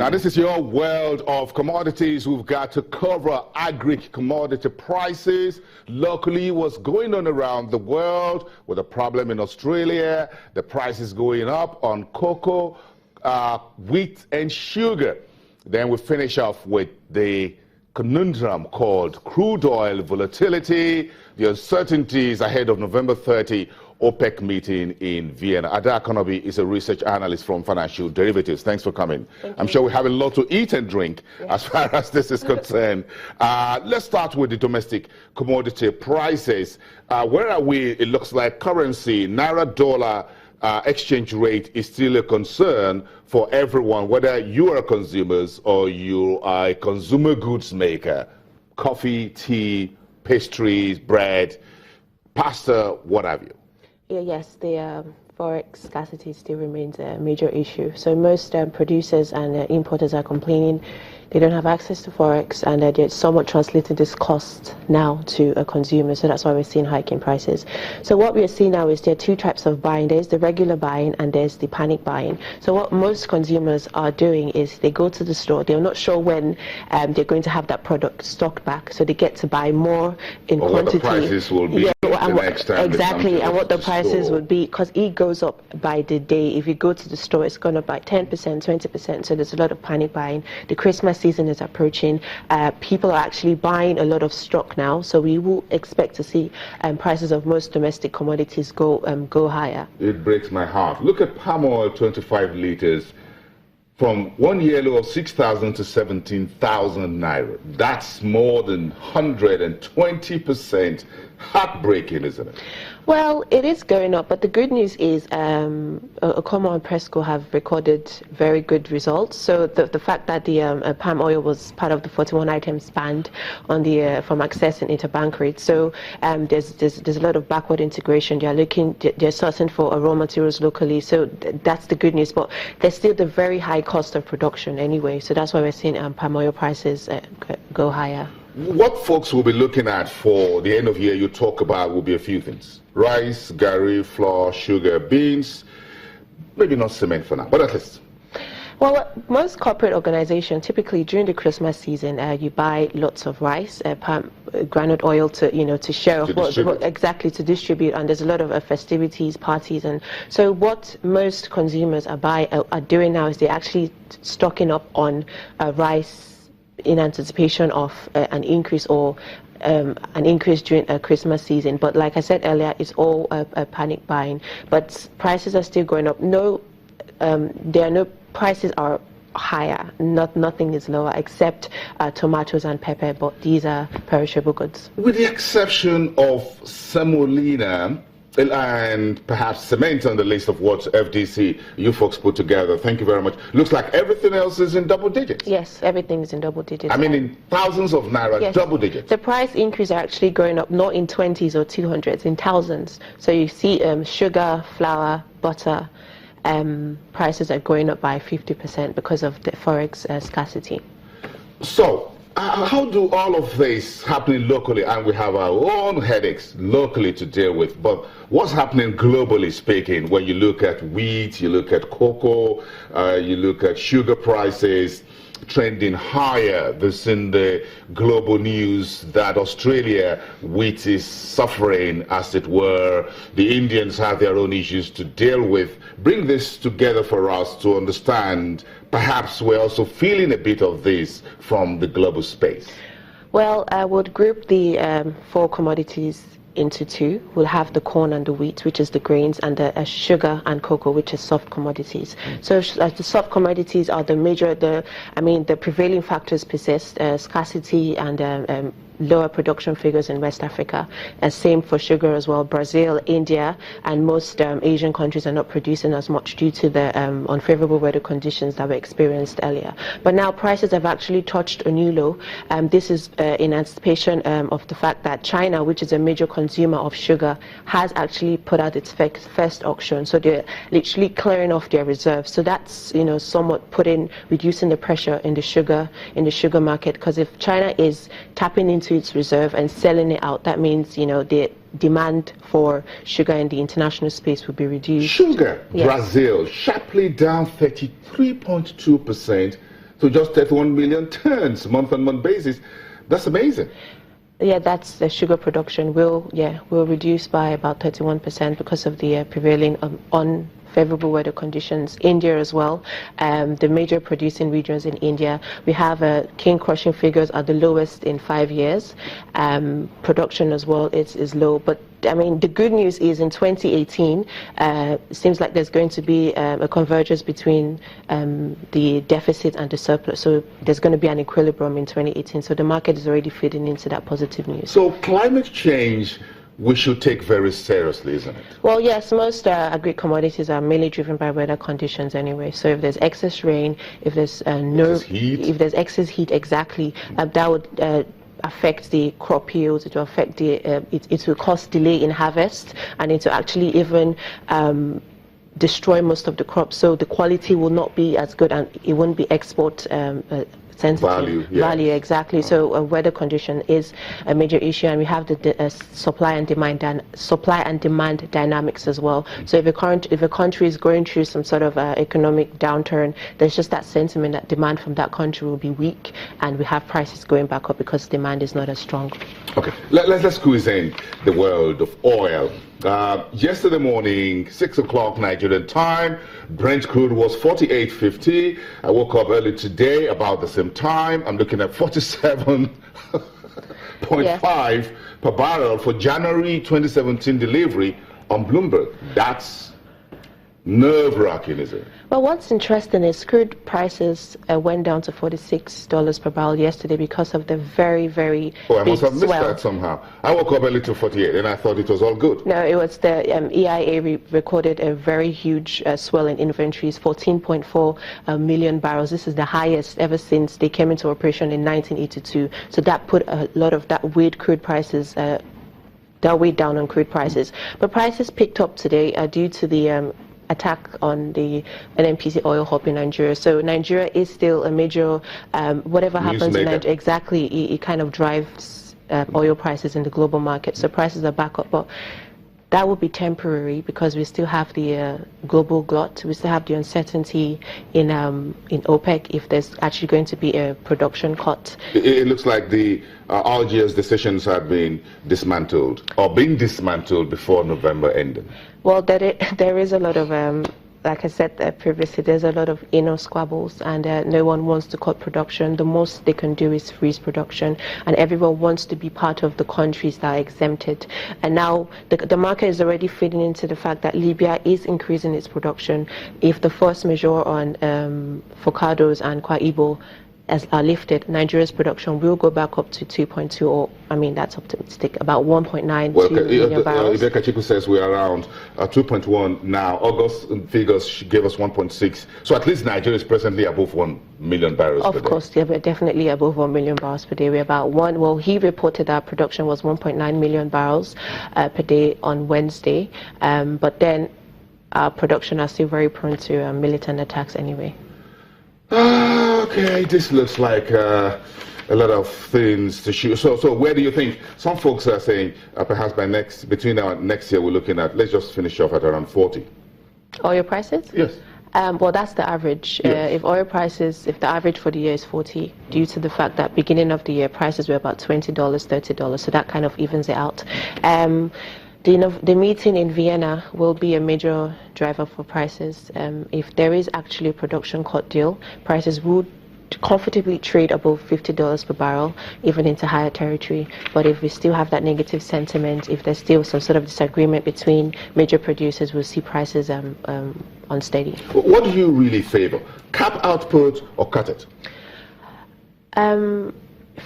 Now, this is your world of commodities. We've got to cover agri-commodity prices locally, what's going on around the world with a problem in Australia, the prices going up on cocoa, wheat and sugar. Then we finish off with the conundrum called crude oil volatility, the uncertainties ahead of November 30 OPEC meeting in Vienna. Ada Konobi is a research analyst from Financial Derivatives. Thanks for coming. I'm sure we have a lot to eat and drink as far as this is concerned. Let's start with the domestic commodity prices. Where are we? It looks like currency, Naira-dollar exchange rate is still a concern for everyone, whether you are consumers or you are a consumer goods maker. Coffee, tea, pastries, bread, pasta, what have you. Yes, the forex scarcity still remains a major issue. So most producers and importers are complaining they don't have access to forex, and they're somewhat translating this cost now to a consumer. So that's why we're seeing hiking prices. So what we're seeing now is there are two types of buying. There's the regular buying and there's the panic buying. So what most consumers are doing is they go to the store. They're not sure when they're going to have that product stocked back, so they get to buy more in quantity. What the prices will be the next time. Exactly, and what the prices would be, because it goes up by the day. If you go to the store, it's going up by 10%, 20%. So there's a lot of panic buying. The Christmas season is approaching. People are actually buying a lot of stock now, so we will expect to see prices of most domestic commodities go higher. It breaks my heart. Look at palm oil, 25 liters, from 1 year low of 6,000 to 17,000 naira. That's more than 120%. Heartbreaking, isn't it? Well, it is going up, but the good news is Okomo and Presco have recorded very good results. So the fact that the palm oil was part of the 41 items banned on the from accessing interbank rates. So there's a lot of backward integration. They're sourcing for raw materials locally. So that's the good news. But there's still the very high cost of production anyway. So that's why we're seeing palm oil prices go higher. What folks will be looking at for the end of year you talk about will be a few things. Rice, gari, flour, sugar, beans, maybe not cement for now, but at least. Well, most corporate organizations, typically during the Christmas season, you buy lots of rice, granite oil to share exactly to distribute, and there's a lot of festivities, parties, and so what most consumers are doing now is they're actually stocking up on rice in anticipation of an increase during a Christmas season. But like I said earlier, it's all panic buying. But prices are still going up. Prices are higher. Nothing is lower except tomatoes and pepper. But these are perishable goods. With the exception of semolina and perhaps cement on the list of what FDC you folks put together. Thank you very much. Looks like everything else is in double digits. Yes, everything is in double digits. I mean in thousands of naira, yes. Double digits. The price increase are actually going up not in 20s or 200s, in thousands. So you see sugar, flour, butter, prices are going up by 50% because of the forex scarcity. So how do all of this happening locally, and we have our own headaches locally to deal with, but what's happening globally speaking when you look at wheat, you look at cocoa, you look at sugar prices trending higher? This in the global news that Australia wheat is suffering, as it were. The Indians have their own issues to deal with. Bring this together for us to understand. Perhaps we're also feeling a bit of this from the global space. Well, I would group the four commodities into two. We'll have the corn and the wheat, which is the grains, and the sugar and cocoa, which is soft commodities. So the soft commodities are the prevailing factors persist, scarcity and lower production figures in West Africa. Same for sugar as well. Brazil, India, and most Asian countries are not producing as much due to the unfavorable weather conditions that were experienced earlier. But now prices have actually touched a new low. This is in anticipation of the fact that China, which is a major consumer of sugar, has actually put out its first auction. So they're literally clearing off their reserves. So that's somewhat reducing the pressure in the sugar market, because if China is tapping into its reserve and selling it out, that means the demand for sugar in the international space will be reduced. Sugar, yes. Brazil, sharply down 33.2% to to just 31 million tons month-on-month basis. That's amazing. Yeah, that's the sugar production will reduce by about 31% because of the prevailing unfavorable weather conditions. India as well, the major producing regions in India, we have cane crushing figures are the lowest in 5 years. Production as well is low, but I mean, the good news is in 2018, it seems like there's going to be a convergence between the deficit and the surplus. So there's going to be an equilibrium in 2018. So the market is already feeding into that positive news. So climate change we should take very seriously, isn't it? Well, yes, most agri commodities are mainly driven by weather conditions anyway. So if there's excess rain, if there's if there's excess heat, exactly, that would affect the crop yields. It will affect the it will cause delay in harvest, and it will actually even destroy most of the crops. So the quality will not be as good, and it won't be export sensitive value, exactly. So weather condition is a major issue, and we have the supply and demand dynamics as well. So if a country is going through some sort of economic downturn, there's just that sentiment that demand from that country will be weak, and we have prices going back up because demand is not as strong. Okay, let's squeeze in the world of oil. Yesterday morning, 6 o'clock Nigerian time, Brent crude was 48.50. I woke up early today about the same time. I'm looking at 47.5 per barrel for January 2017 delivery on Bloomberg. That's nerve-wracking, is it? Well, what's interesting is crude prices went down to $46 per barrel yesterday because of the very, very I must have missed swell. that somehow. I woke up early to 48 and I thought it was all good. No, it was the EIA recorded a very huge swell in inventories, 14.4 million barrels. This is the highest ever since they came into operation in 1982. So that put a lot of that weighed crude prices that weighed down on crude prices. But prices picked up today due to the attack on the NNPC oil hub in Nigeria. So Nigeria is still a major, whatever happens in Nigeria, exactly, it kind of drives oil prices in the global market. So prices are back up, but that will be temporary because we still have the global glut. We still have the uncertainty in OPEC if there's actually going to be a production cut. It looks like the Algiers decisions have been dismantled or being dismantled before November ended. Well, there is a lot of, like I said previously, there's a lot of inner squabbles, and no one wants to cut production. The most they can do is freeze production, and everyone wants to be part of the countries that are exempted. And now the market is already feeding into the fact that Libya is increasing its production. If the force majeure on Focados and Kwa Ibo are lifted, Nigeria's production will go back up to 2.2, or I mean that's optimistic, about 1.9 million barrels. Ibeka Chiku says we're around 2.1 now. August figures gave us 1.6. So at least Nigeria is presently above 1 million barrels per day. Of course, yeah, we're definitely above 1 million barrels per day. We're about well, he reported our production was 1.9 million barrels per day on Wednesday, but then our production are still very prone to militant attacks anyway. Okay, this looks like a lot of things to shoot. So where do you think? Some folks are saying perhaps between now and next year we're looking at, let's just finish off at around 40. Oil prices? Yes. Well, that's the average. Yes. If the average for the year is 40, due to the fact that beginning of the year prices were about $20, $30, so that kind of evens it out. The meeting in Vienna will be a major driver for prices. If there is actually a production cut deal, prices would comfortably trade above $50 per barrel, even into higher territory. But if we still have that negative sentiment, if there's still some sort of disagreement between major producers, we'll see prices unsteady. What do you really favor? Cap output or cut it?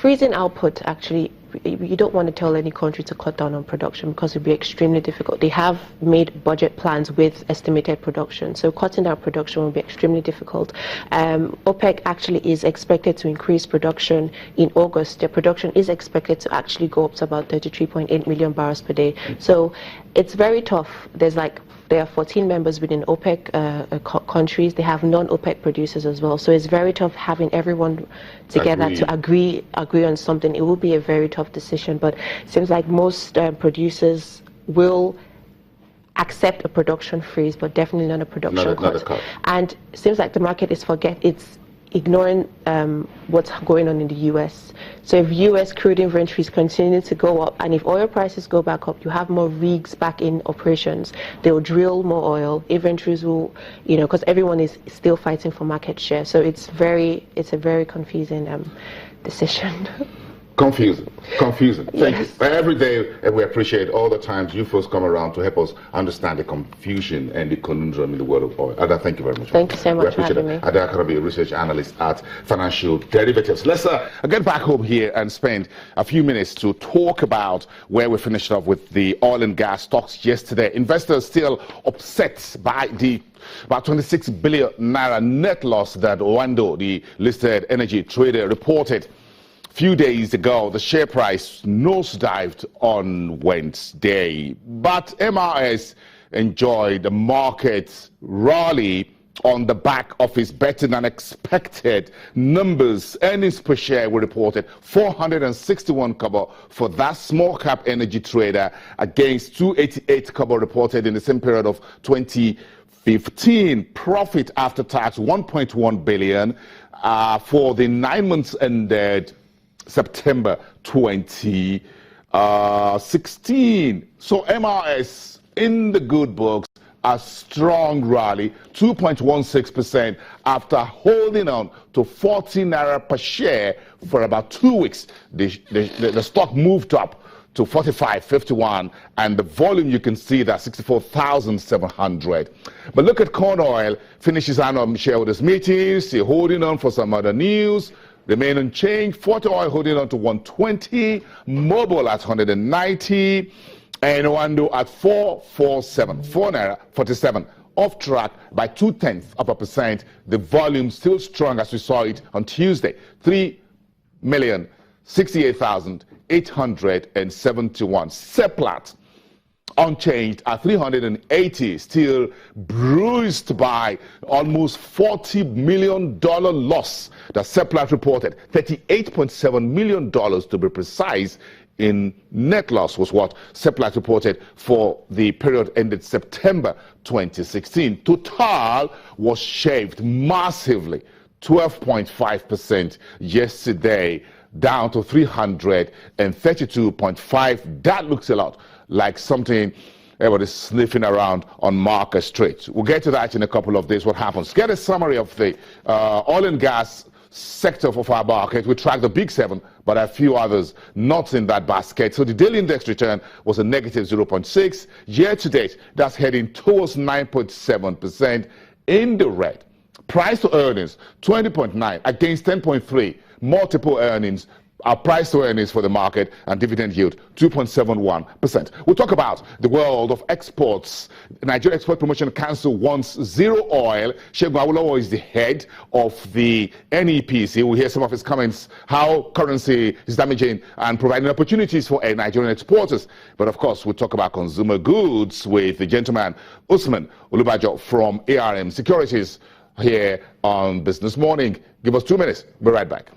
Freezing output, actually, you don't want to tell any country to cut down on production because it would be extremely difficult. They have made budget plans with estimated production, so cutting down production will be extremely difficult. OPEC actually is expected to increase production in August. Their production is expected to actually go up to about 33.8 million barrels per day. So it's very tough. There are 14 members within OPEC countries. They have non-OPEC producers as well. So it's very tough having everyone together to agree on something. It will be a very tough decision, but it seems like most producers will accept a production freeze, but definitely not a production cut. Not a cut. And it seems like the market is ignoring what's going on in the U.S. So if U.S. crude inventories continue to go up, and if oil prices go back up, you have more rigs back in operations. They will drill more oil. Inventories will, because everyone is still fighting for market share. So it's a very confusing decision. Confusing. Thank Yes. you. Every day, we appreciate all the times you folks come around to help us understand the confusion and the conundrum in the world of oil. Ada, thank you very much. Thank you so much for having me. Ada Karabi, a research analyst at Financial Derivatives. Let's get back home here and spend a few minutes to talk about where we finished off with the oil and gas stocks yesterday. Investors still upset by the about 26 billion naira net loss that Owando, the listed energy trader, reported. Few days ago, the share price nosedived on Wednesday, but MRS enjoyed the market rally on the back of his better than expected numbers. Earnings per share were reported 461 kobo for that small cap energy trader against 288 kobo reported in the same period of 2015. Profit after tax 1.1 billion for the 9 months ended September 2016. So MRS in the good books, a strong rally, 2.16% after holding on to 40 naira per share for about 2 weeks. The stock moved up to 45.51, and the volume you can see that 64,700. But look at corn oil, finishes annual shareholders meetings, still holding on for some other news. Remain unchanged. Forte oil holding on to 120, Mobile at 190, and Owando at 447, 4 naira 47. Off track by 0.2%. The volume still strong as we saw it on Tuesday. 3,068,871. Seplat unchanged at 380, still bruised by almost $40 million loss that Seplat reported. $38.7 million to be precise in net loss was what Seplat reported for the period ended September 2016. Total was shaved massively, 12.5% yesterday, down to 332.5. That looks a lot like something everybody's sniffing around on Market Street. We'll get to that in a couple of days, what happens. Get a summary of the oil and gas sector of our market. We track the big seven, but a few others not in that basket. So the daily index return was a negative 0.6. Year to date, that's heading towards 9.7% in the red. Price to earnings, 20.9 against 10.3. Multiple earnings, our price to earnings for the market, and dividend yield 2.71%. We'll talk about the world of exports. The Nigeria Export Promotion Council wants zero oil. Segun Awolowo is the head of the NEPC. We'll hear some of his comments, how currency is damaging and providing opportunities for Nigerian exporters. But of course, we'll talk about consumer goods with the gentleman Usman Olubajo from ARM Securities here on Business Morning. Give us 2 minutes. Be right back.